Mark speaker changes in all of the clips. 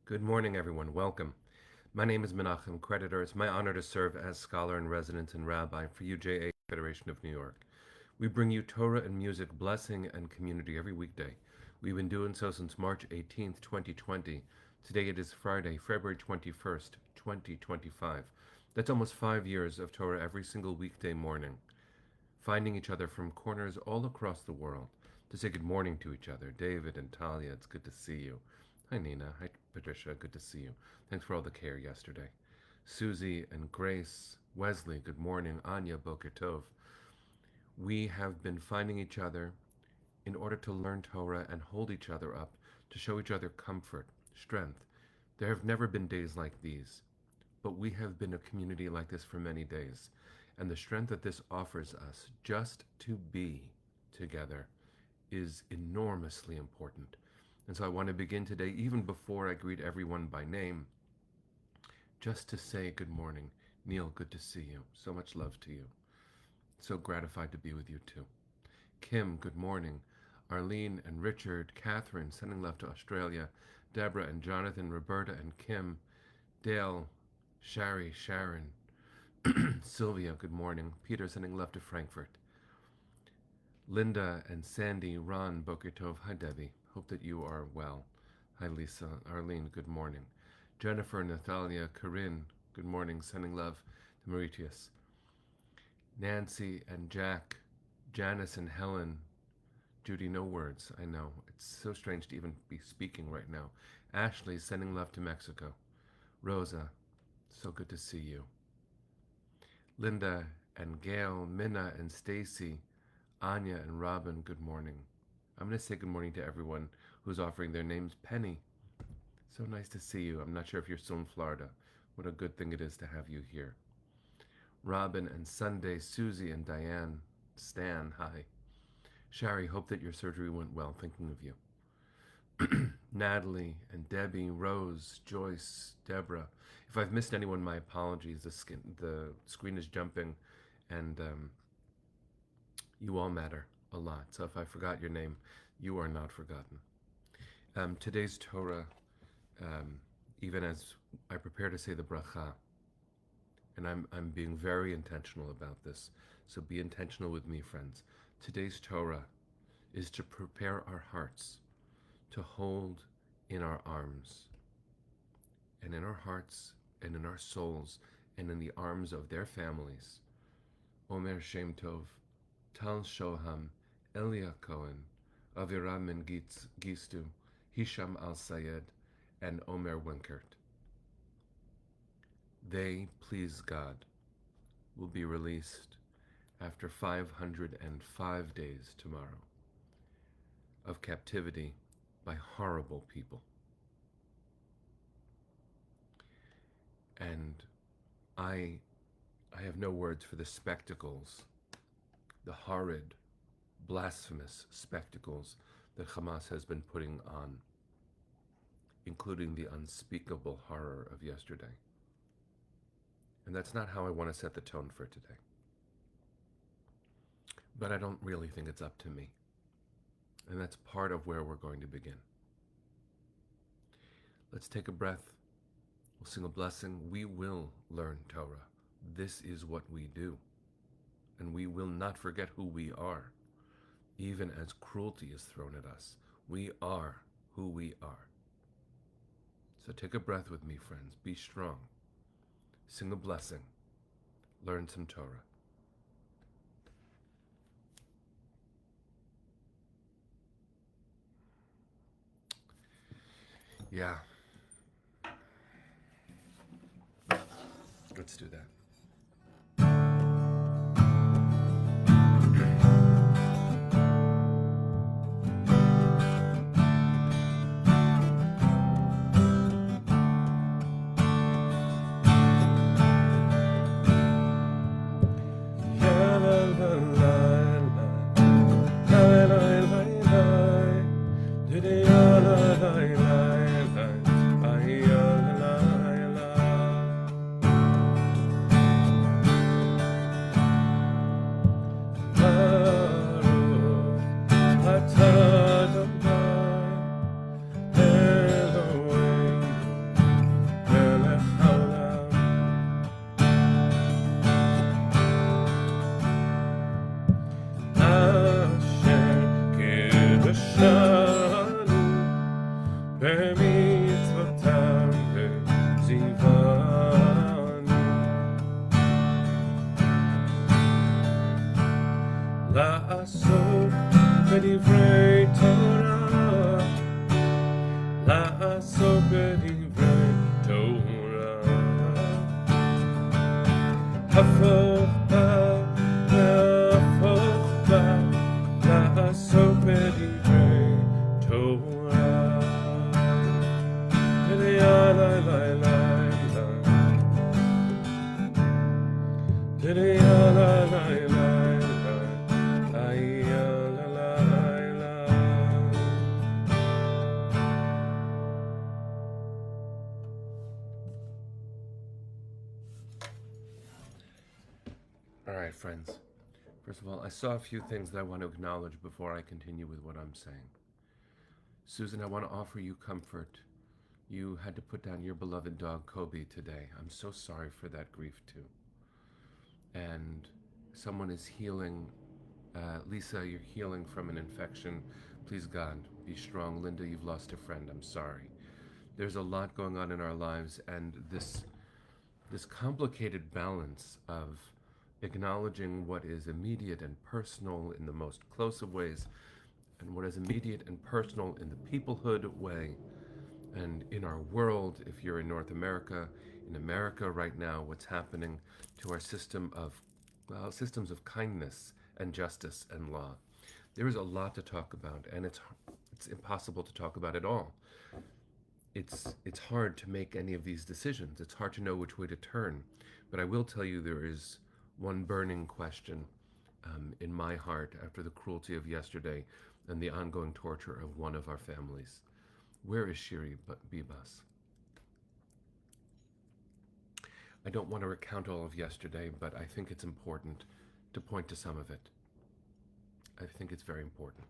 Speaker 1: Good morning, everyone. Welcome. My name is Menachem Creditor. It's my honor to serve as scholar in residence and rabbi for UJA Federation of New York. We bring you Torah and music, blessing, and community every weekday. We've been doing so since March 18th, 2020. Today it is Friday, February 21st, 2025. That's almost 5 years of Torah every single weekday morning, finding each other from corners all across the world to say good morning to each other. David and Talia, it's good to see you. Hi, Nina. Hi, Patricia. Good to see you. Thanks for all the care yesterday. Susie and Grace, Wesley, good morning. Anya, Boker Tov. We have been finding each other in order to learn Torah and hold each other up, to show each other comfort, strength. There have never been days like these, but we have been a community like this for many days. And the strength that this offers us just to be together is enormously important. And so I want to begin today, even before I greet everyone by name, just to say good morning. Neil, good to see you. So much love to you. So gratified to be with you too. Kim, good morning. Arlene and Richard, Catherine, sending love to Australia. Deborah and Jonathan, Roberta and Kim, Dale, Shari, Sharon, Sylvia, good morning. Peter, sending love to Frankfurt. Linda and Sandy, Ron, Boker Tov. Hi, Debbie. Hope that you are well. Hi, Lisa. Arlene, good morning. Jennifer, Natalia, Corinne, good morning. Sending love to Mauritius. Nancy and Jack, Janice and Helen. Judy, no words. I know. It's so strange to even be speaking right now. Ashley, sending love to Mexico. Rosa, so good to see you. Linda and Gail, Minna and Stacy, Anya and Robin, good morning. I'm going to say good morning to everyone who's offering their names. Penny, so nice to see you. I'm not sure if you're still in Florida. What a good thing it is to have you here. Robin and Sunday, Susie and Diane, Stan, hi. Shari, hope that your surgery went well, thinking of you. Natalie and Debbie, Rose, Joyce, Deborah. If I've missed anyone, my apologies. The screen is jumping, and you all matter a lot. So if I forgot your name, you are not forgotten. Today's Torah, even as I prepare to say the bracha, and I'm being very intentional about this, so be intentional with me, friends. Today's Torah is to prepare our hearts to hold in our arms, and in our hearts, and in our souls, and in the arms of their families, Omer Shem Tov, Tal Shoham, Elia Cohen, Aviram Ben Gistu, Hisham Al-Sayed, and Omer Winkert. They, please God, will be released after 505 days tomorrow of captivity by horrible people. And I have no words for the spectacles, the horrid, blasphemous spectacles that Hamas has been putting on, including the unspeakable horror of yesterday. And that's not how I want to set the tone for today. But I don't really think it's up to me. And that's part of where we're going to begin. Let's take a breath. We'll sing a blessing. We will learn Torah. This is what we do. And we will not forget who we are. Even as cruelty is thrown at us, we are who we are. So take a breath with me, friends. Be strong. Sing a blessing. Learn some Torah. Yeah. Let's do that. mitzvotam zivani la'asot b'divrei Torah la'asot b'divrei Torah hafok ba ve'hafok ba la'asot b'divrei Torah All right, friends. First of all, I saw a few things that I want to acknowledge before I continue with what I'm saying. Susan, I want to offer you comfort. You had to put down your beloved dog, Kobe, today. I'm so sorry for that grief, too. And someone is healing. Lisa, you're healing from an infection. Please, God, be strong. Linda, you've lost a friend. I'm sorry. There's a lot going on in our lives, and this complicated balance of acknowledging what is immediate and personal in the most close of ways, and what is immediate and personal in the peoplehood way, and in our world, if you're in North America, in America right now, what's happening to our systems of kindness and justice and law. There is a lot to talk about, and it's impossible to talk about it all. It's hard to make any of these decisions. It's hard to know which way to turn. But I will tell you there is one burning question in my heart after the cruelty of yesterday and the ongoing torture of one of our families. Where is Shiri Bibas? I don't want to recount all of yesterday, but I think it's important to point to some of it. I think it's very important.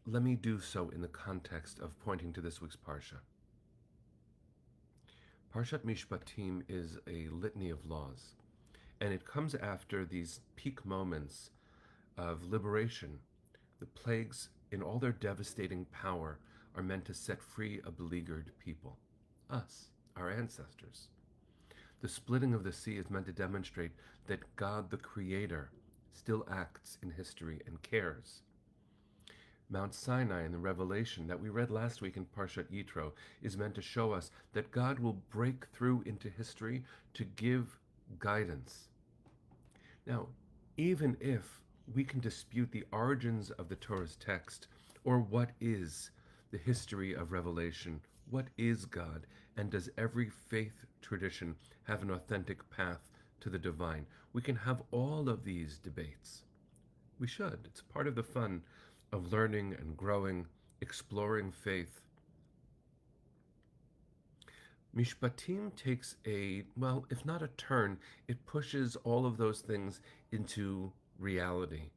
Speaker 1: Let me do so in the context of pointing to this week's Parsha. Parshat Mishpatim is a litany of laws, and it comes after these peak moments of liberation. The plagues, in all their devastating power, are meant to set free a beleaguered people, us, our ancestors. The splitting of the sea is meant to demonstrate that God, the Creator, still acts in history and cares. Mount Sinai and the revelation that we read last week in Parshat Yitro is meant to show us that God will break through into history to give guidance. Now, even if we can dispute the origins of the Torah's text, or what is the history of revelation, what is God, and does every faith tradition have an authentic path to the divine? We can have all of these debates. We should. It's part of the fun of learning and growing, exploring faith. Mishpatim takes if not a turn, it pushes all of those things into reality.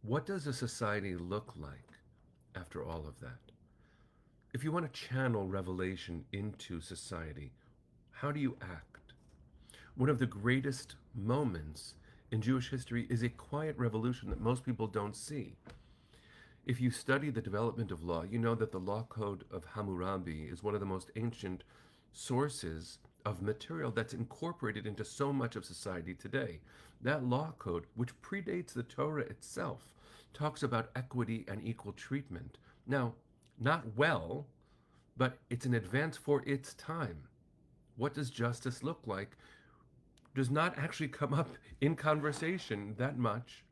Speaker 1: What does a society look like after all of that? If you want to channel revelation into society, how do you act? One of the greatest moments in Jewish history is a quiet revolution that most people don't see. If you study the development of law, you know that the law code of Hammurabi is one of the most ancient sources of material that's incorporated into so much of society today. That law code, which predates the Torah itself, talks about equity and equal treatment. Now, not well, but it's an advance for its time. What does justice look like does not actually come up in conversation that much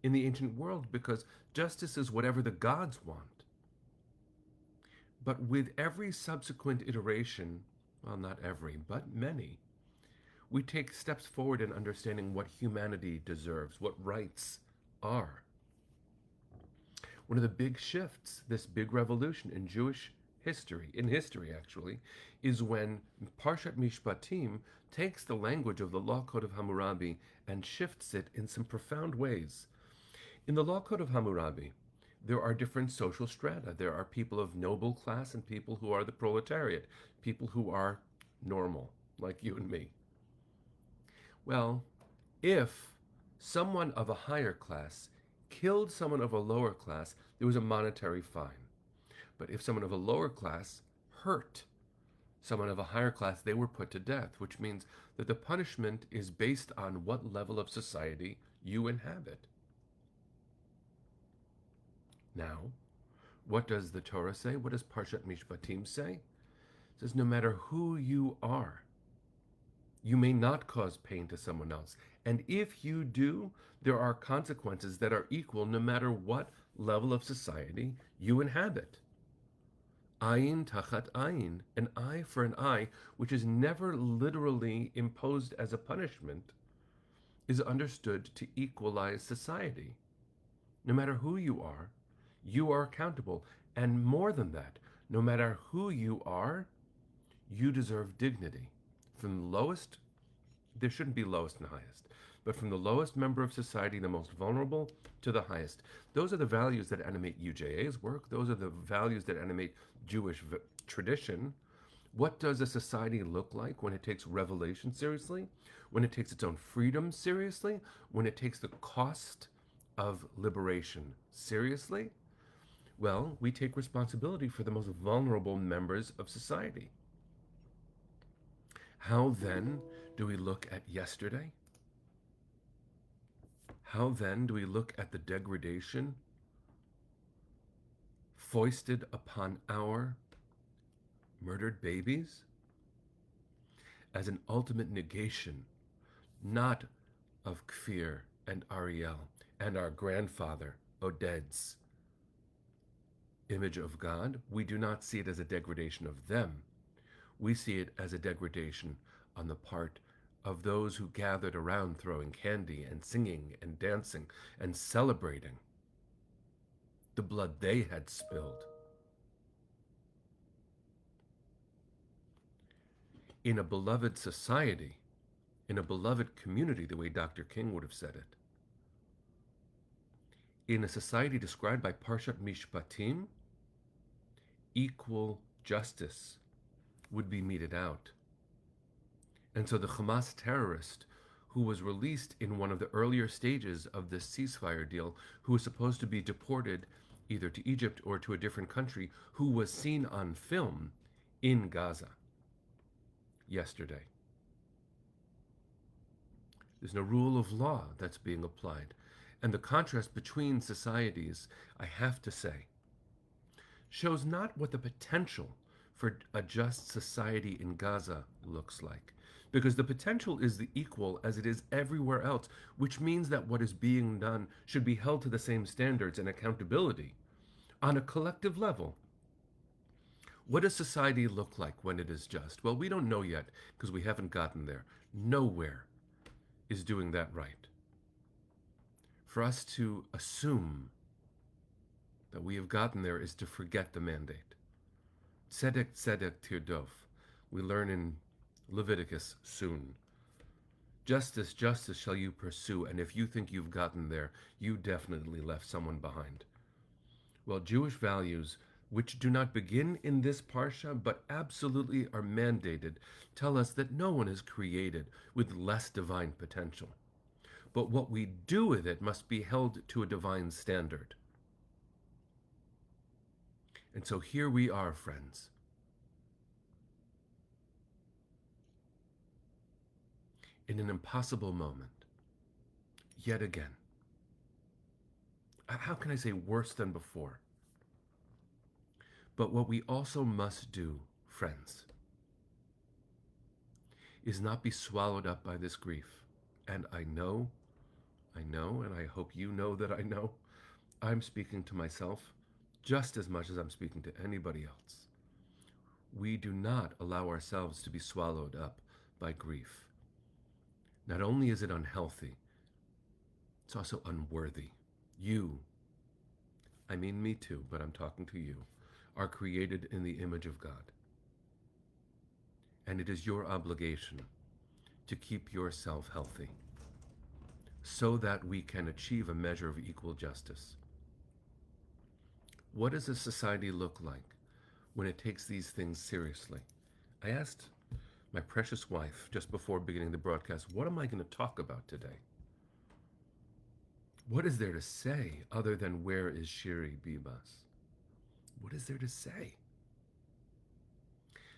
Speaker 1: in the ancient world, because justice is whatever the gods want. But with every subsequent iteration, well, not every, but many, we take steps forward in understanding what humanity deserves, what rights are. One of the big shifts, this big revolution in Jewish history, is when Parshat Mishpatim takes the language of the law code of Hammurabi and shifts it in some profound ways. In the law code of Hammurabi, there are different social strata. There are people of noble class and people who are the proletariat, people who are normal, like you and me. Well, if someone of a higher class killed someone of a lower class, there was a monetary fine. But if someone of a lower class hurt someone of a higher class, they were put to death, which means that the punishment is based on what level of society you inhabit. Now, what does the Torah say? What does Parshat Mishpatim say? It says no matter who you are, you may not cause pain to someone else. And if you do, there are consequences that are equal no matter what level of society you inhabit. Ayin tachat ayin, an eye for an eye, which is never literally imposed as a punishment, is understood to equalize society. No matter who you are accountable. And more than that, no matter who you are, you deserve dignity. From the lowest, there shouldn't be lowest and highest, but from the lowest member of society, the most vulnerable, to the highest. Those are the values that animate UJA's work. Those are the values that animate Jewish tradition. What does a society look like when it takes revelation seriously? When it takes its own freedom seriously? When it takes the cost of liberation seriously? Well, we take responsibility for the most vulnerable members of society. How then do we look at yesterday? How then do we look at the degradation foisted upon our murdered babies as an ultimate negation, not of Kfir and Ariel and our grandfather Oded's image of God? We do not see it as a degradation of them. We see it as a degradation on the part of those who gathered around throwing candy and singing and dancing and celebrating the blood they had spilled. In a beloved society, in a beloved community, the way Dr. King would have said it, in a society described by Parshat Mishpatim, equal justice would be meted out. And so the Hamas terrorist who was released in one of the earlier stages of this ceasefire deal, who was supposed to be deported either to Egypt or to a different country, who was seen on film in Gaza yesterday. There's no rule of law that's being applied. And the contrast between societies, I have to say, shows not what the potential for a just society in Gaza looks like. Because the potential is the equal as it is everywhere else, which means that what is being done should be held to the same standards and accountability on a collective level. What does society look like when it is just? Well, we don't know yet because we haven't gotten there. Nowhere is doing that right. For us to assume that we have gotten there is to forget the mandate. Tzedek, tzedek, tirdof. We learn in Leviticus soon. Justice, justice shall you pursue, and if you think you've gotten there, you definitely left someone behind. Well, Jewish values, which do not begin in this parsha, but absolutely are mandated, tell us that no one is created with less divine potential. But what we do with it must be held to a divine standard. And so here we are, friends. In an impossible moment, yet again. How can I say worse than before? But what we also must do, friends, is not be swallowed up by this grief. And I know, and I hope you know that I know, I'm speaking to myself just as much as I'm speaking to anybody else. We do not allow ourselves to be swallowed up by grief. Not only is it unhealthy, it's also unworthy. You, I mean me too, but I'm talking to you, are created in the image of God. And it is your obligation to keep yourself healthy so that we can achieve a measure of equal justice. What does a society look like when it takes these things seriously? I asked my precious wife just before beginning the broadcast, what am I going to talk about today? What is there to say other than where is Shiri Bibas? What is there to say?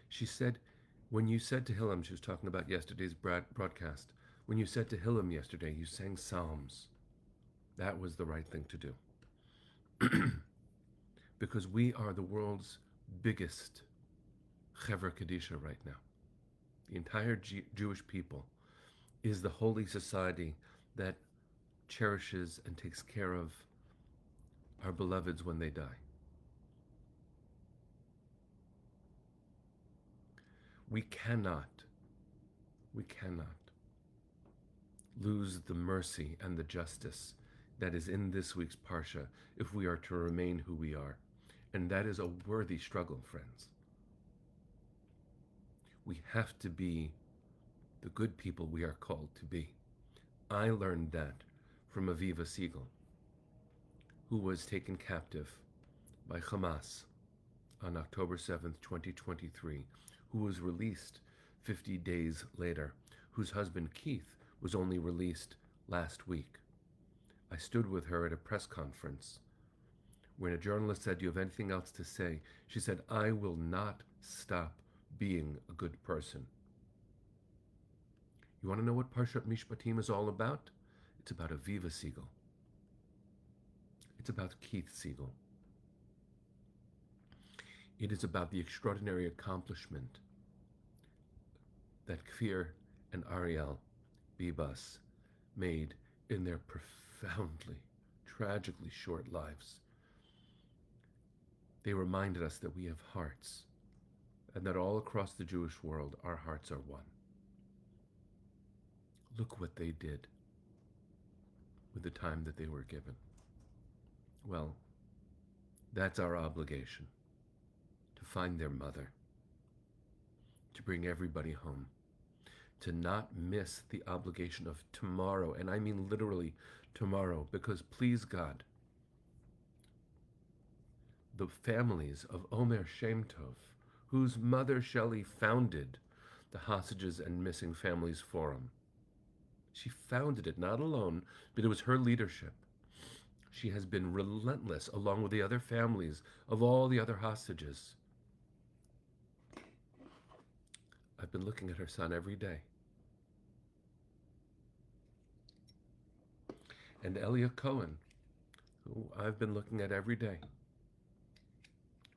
Speaker 1: She said, when you said to Hillel, she was talking about yesterday's broadcast, when you said to Hillel yesterday, you sang Psalms. That was the right thing to do. Because we are the world's biggest Chevra Kadisha right now. The entire Jewish people is the holy society that cherishes and takes care of our beloveds when they die. We cannot lose the mercy and the justice that is in this week's Parsha if we are to remain who we are. And that is a worthy struggle, friends. We have to be the good people we are called to be. I learned that from Aviva Siegel, who was taken captive by Hamas on October 7th, 2023, who was released 50 days later, whose husband Keith was only released last week. I stood with her at a press conference when a journalist said, "Do you have anything else to say?" She said, "I will not stop being a good person." You want to know what Parshat Mishpatim is all about? It's about Aviva Siegel. It's about Keith Siegel. It is about the extraordinary accomplishment that Kfir and Ariel Bibas made in their profoundly, tragically short lives. They reminded us that we have hearts, and that all across the Jewish world, our hearts are one. Look what they did with the time that they were given. Well, that's our obligation, to find their mother, to bring everybody home, to not miss the obligation of tomorrow, and I mean literally tomorrow, because please God, the families of Omer Shem Tov, whose mother Shelley founded the Hostages and Missing Families Forum. She founded it, not alone, but it was her leadership. She has been relentless, along with the other families of all the other hostages. I've been looking at her son every day. And Elia Cohen, who I've been looking at every day.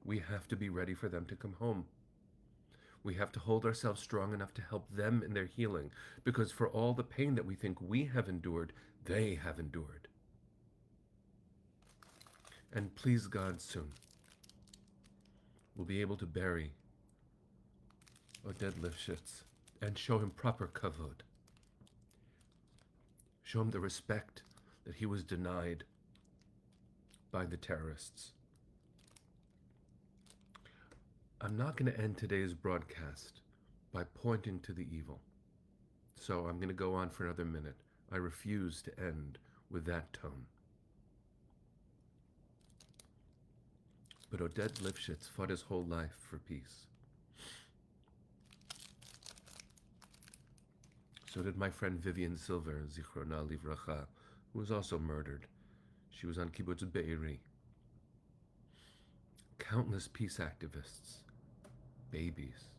Speaker 1: We have to be ready for them to come home. We have to hold ourselves strong enough to help them in their healing, because for all the pain that we think we have endured, they have endured. And please God, soon, we'll be able to bury Oded Lifshitz and show him proper kavod. Show him the respect that he was denied by the terrorists. I'm not going to end today's broadcast by pointing to the evil. So I'm going to go on for another minute. I refuse to end with that tone. But Oded Lifshitz fought his whole life for peace. So did my friend Vivian Silver, Zichrona Livracha, who was also murdered. She was on Kibbutz Be'eri. Countless peace activists. Babies.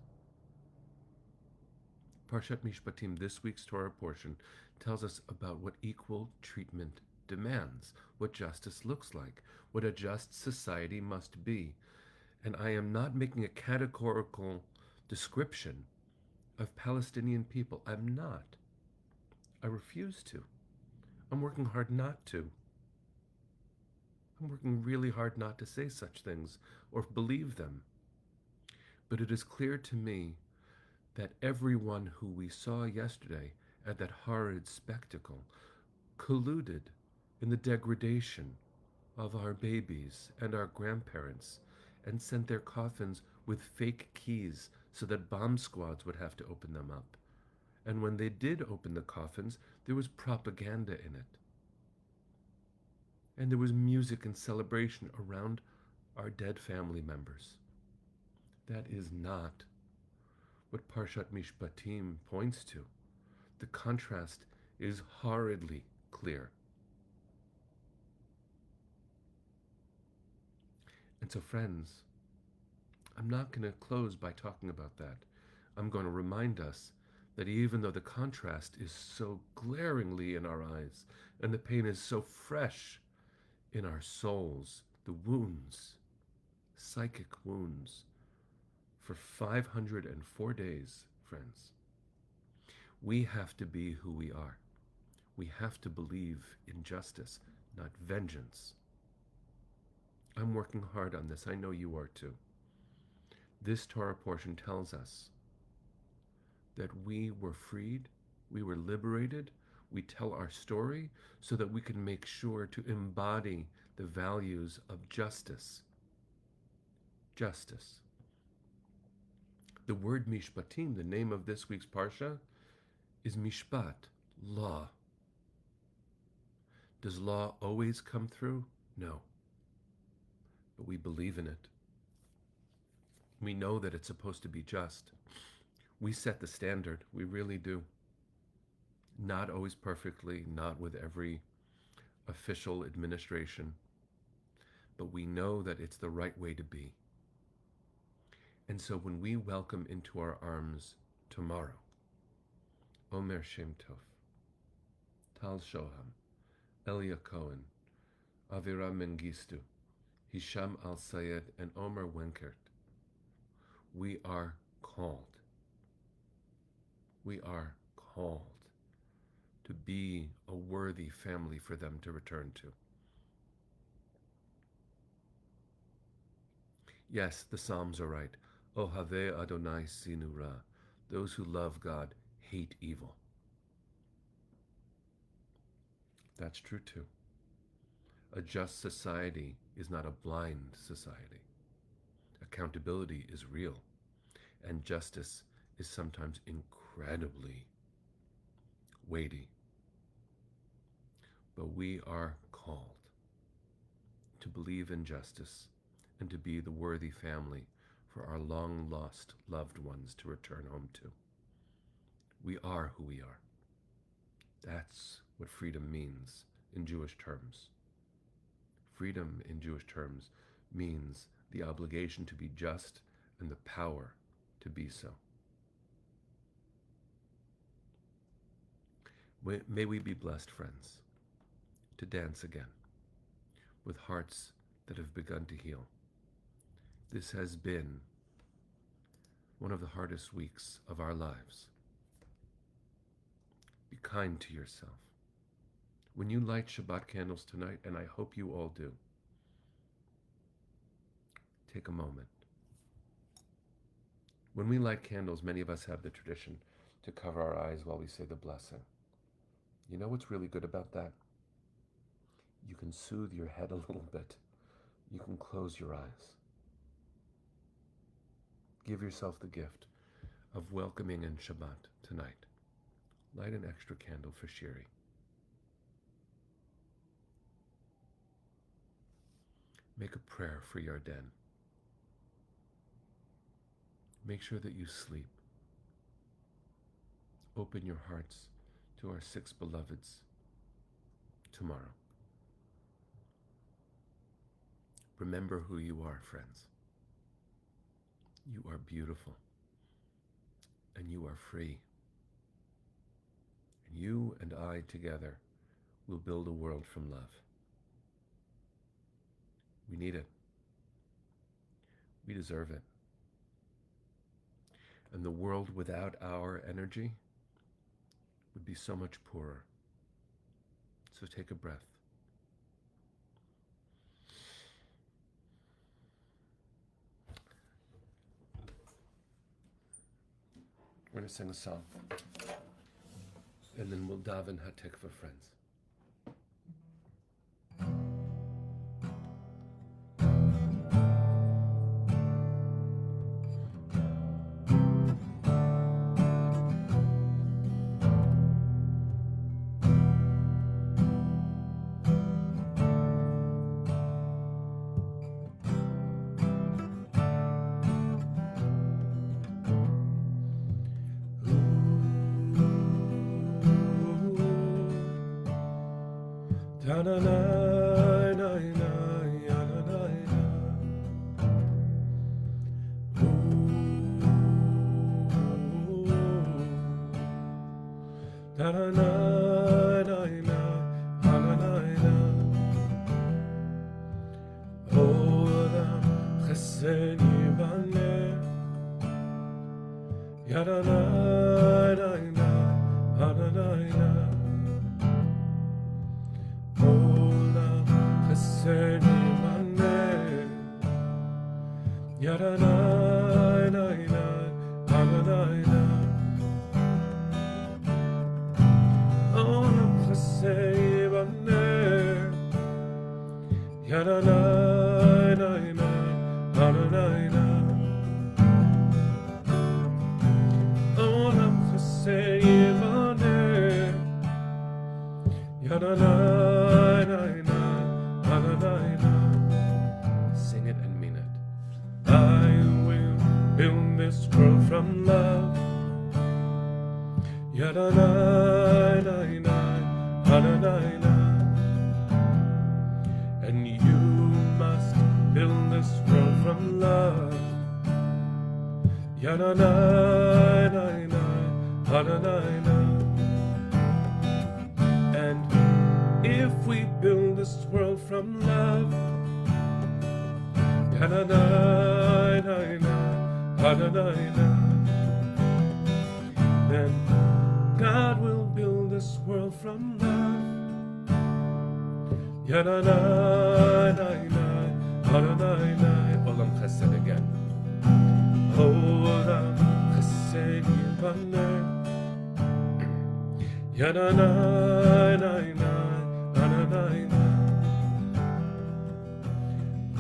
Speaker 1: Parshat Mishpatim, this week's Torah portion, tells us about what equal treatment demands, what justice looks like, what a just society must be. And I am not making a categorical description of Palestinian people. I'm not. I refuse to. I'm working hard not to. I'm working really hard not to say such things or believe them. But it is clear to me that everyone who we saw yesterday at that horrid spectacle colluded in the degradation of our babies and our grandparents and sent their coffins with fake keys so that bomb squads would have to open them up. And when they did open the coffins, there was propaganda in it. And there was music and celebration around our dead family members. That is not what Parshat Mishpatim points to. The contrast is horridly clear. And so, friends, I'm not going to close by talking about that. I'm going to remind us that even though the contrast is so glaringly in our eyes and the pain is so fresh in our souls, the wounds, psychic wounds, for 504 days, friends, we have to be who we are. We have to believe in justice, not vengeance. I'm working hard on this. I know you are too. This Torah portion tells us that we were freed, we were liberated, we tell our story so that we can make sure to embody the values of justice. Justice. The word Mishpatim, the name of this week's Parsha, is Mishpat, law. Does law always come through? No. But we believe in it. We know that it's supposed to be just. We set the standard. We really do. Not always perfectly, not with every official administration, but we know that it's the right way to be. And so when we welcome into our arms tomorrow, Omer Shem Tov, Tal Shoham, Elia Cohen, Avira Mengistu, Hisham Al-Sayed, and Omer Wenkert, we are called. We are called to be a worthy family for them to return to. Yes, the Psalms are right. Ohaveh Adonai Sinu Ra. Those who love God hate evil. That's true too. A just society is not a blind society. Accountability is real, and justice is sometimes incredibly weighty. But we are called to believe in justice and to be the worthy family for our long-lost loved ones to return home to. We are who we are. That's what freedom means in Jewish terms. Freedom in Jewish terms means the obligation to be just and the power to be so. May we be blessed, friends, to dance again with hearts that have begun to heal. This has been one of the hardest weeks of our lives. Be kind to yourself. When you light Shabbat candles tonight, and I hope you all do, take a moment. When we light candles, many of us have the tradition to cover our eyes while we say the blessing. You know what's really good about that? You can soothe your head a little bit. You can close your eyes. Give yourself the gift of welcoming in Shabbat tonight. Light an extra candle for Shiri. Make a prayer for Yarden. Make sure that you sleep. Open your hearts to our 6 beloveds tomorrow. Remember who you are, friends. You are beautiful, and you are free. And you and I together will build a world from love. We need it. We deserve it. And the world without our energy would be so much poorer. So take a breath. We're going to sing a song, and then we'll daven hatikva, friends. Na na na na na na na na. da da na na na na na na Olam chesed yibane ya da na na na na na na Olam chesed yibane ya da na na na na na na Olam chesed yibane ya da na na na na na na Olam chesed yibane ya da na na na na na na Sing it and mean it. I will build this world from love. Ya da na na na na na na And you must build this world from love. Ya na na na na na na na And if we build this world from love, ya na na na na na na na then God will build this world from love. Ya na na na na na na na Olam chesed again. Olam chesed yibane Ya na na na na na na na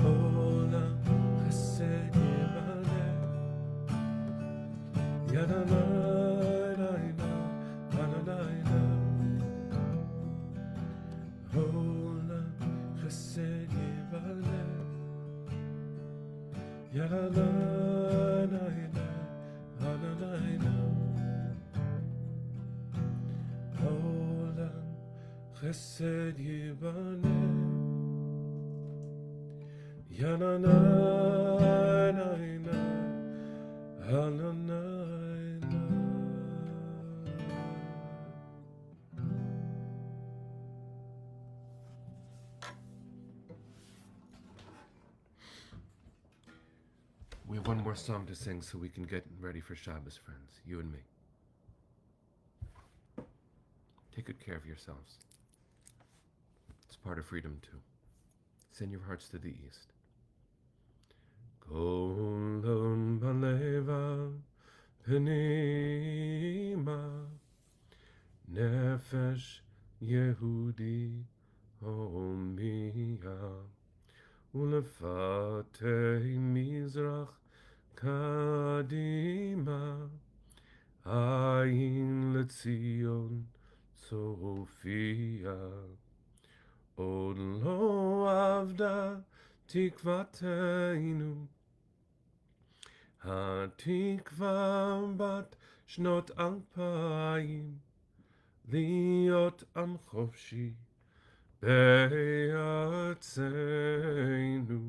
Speaker 1: Olam chesed yibane Ya na na na na na na na Olam chesed yibane Ya na na na na na na na Olam chesed yibane Ya na na na na na na We have one more song to sing so we can get ready for Shabbos, friends, you and me. Take good care of yourselves. It's part of freedom too. Send your hearts to the east. Golon baleva penima nefesh Yehudi homiya ulefatei mizrach kadima ayin letzion Sophia od lo avda tikvateinu hatikva bat shnot alpayim liot am chofshi be'artzeinu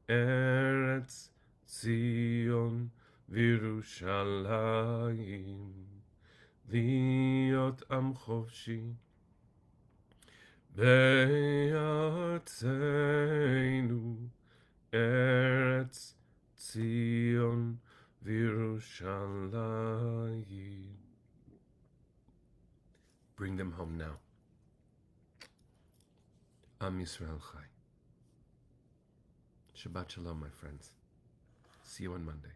Speaker 1: eretz Zion v'Yerushalayim liot am chofshi be'artzeinu eretz Zion v'Yerushalayim. Bring them home now. Am Yisrael Chai. Shabbat Shalom, my friends. See you on Monday.